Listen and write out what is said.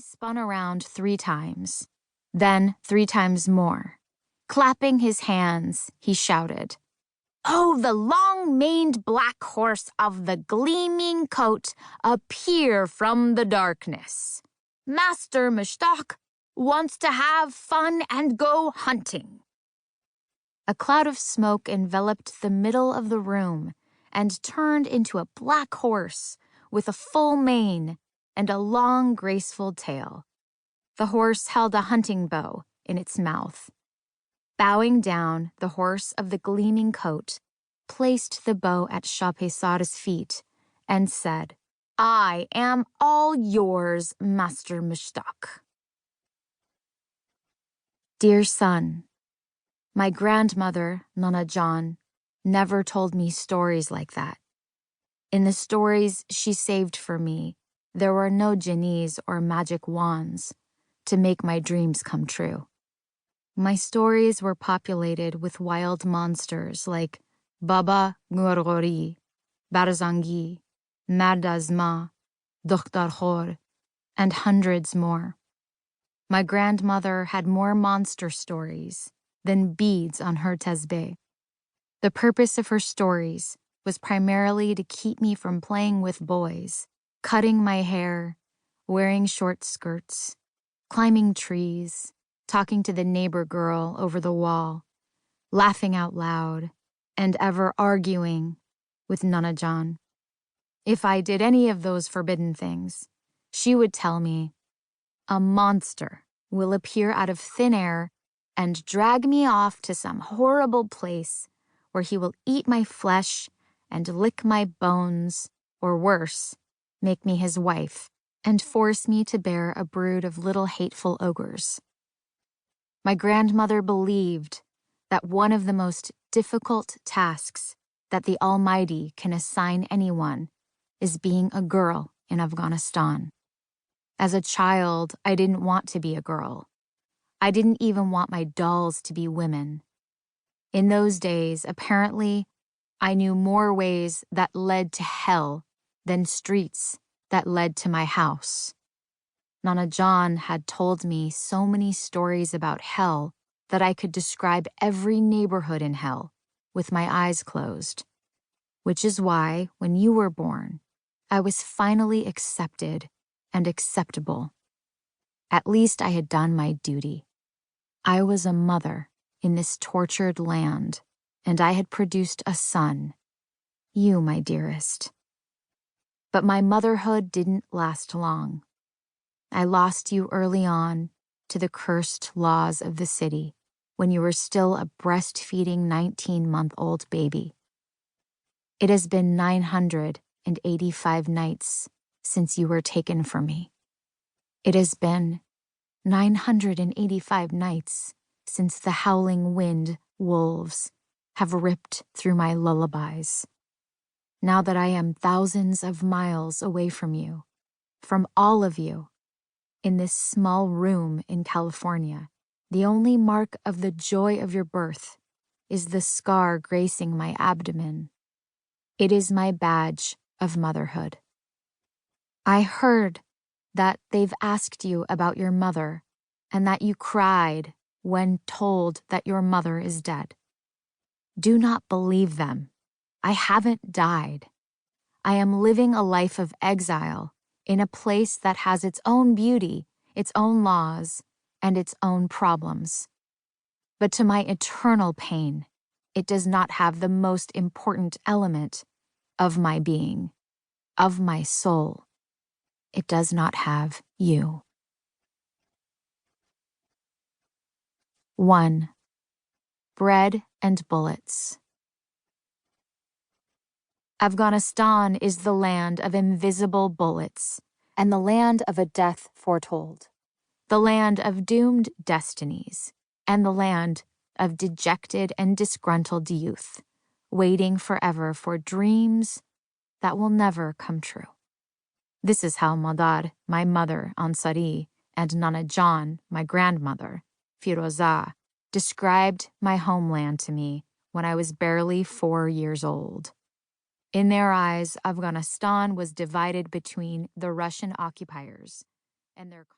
He spun around 3 times, then 3 times more. Clapping his hands, he shouted, "Oh, the long-maned black horse of the gleaming coat, appear from the darkness. Master Mushtaq wants to have fun and go hunting." A cloud of smoke enveloped the middle of the room and turned into a black horse with a full mane and a long, graceful tail. The horse held a hunting bow in its mouth. Bowing down, the horse of the gleaming coat placed the bow at Shahpesar's feet and said, "I am all yours, Master Mushtaq." Dear son, my grandmother, Nana Jan, never told me stories like that. In the stories she saved for me, there were no genies or magic wands to make my dreams come true. My stories were populated with wild monsters like Baba Ngorgori, Barzangi, Mardazma, Dokhtar Khor, and hundreds more. My grandmother had more monster stories than beads on her tesbih. The purpose of her stories was primarily to keep me from playing with boys, cutting my hair, wearing short skirts, climbing trees, talking to the neighbor girl over the wall, laughing out loud, and ever arguing with Nana Jan. If I did any of those forbidden things, she would tell me, "A monster will appear out of thin air and drag me off to some horrible place where he will eat my flesh and lick my bones, or worse, make me his wife and force me to bear a brood of little hateful ogres." My grandmother believed that one of the most difficult tasks that the Almighty can assign anyone is being a girl in Afghanistan. As a child, I didn't want to be a girl. I didn't even want my dolls to be women. In those days, apparently, I knew more ways that led to hell than streets that led to my house. Nana Jan had told me so many stories about hell that I could describe every neighborhood in hell with my eyes closed, which is why, when you were born, I was finally accepted and acceptable. At least I had done my duty. I was a mother in this tortured land, and I had produced a son, you, my dearest. But my motherhood didn't last long. I lost you early on to the cursed laws of the city when you were still a breastfeeding 19-month-old baby. It has been 985 nights since you were taken from me. It has been 985 nights since the howling wind wolves have ripped through my lullabies. Now that I am thousands of miles away from you, from all of you, in this small room in California, the only mark of the joy of your birth is the scar gracing my abdomen. It is my badge of motherhood. I heard that they've asked you about your mother and that you cried when told that your mother is dead. Do not believe them. I haven't died. I am living a life of exile in a place that has its own beauty, its own laws, and its own problems. But to my eternal pain, it does not have the most important element of my being, of my soul. It does not have you. 1. Bread and bullets. Afghanistan is the land of invisible bullets and the land of a death foretold, the land of doomed destinies, and the land of dejected and disgruntled youth, waiting forever for dreams that will never come true. This is how Madar, my mother, Ansari, and Nana Jan, my grandmother, Firoza, described my homeland to me when I was barely 4 years old. In their eyes, Afghanistan was divided between the Russian occupiers and their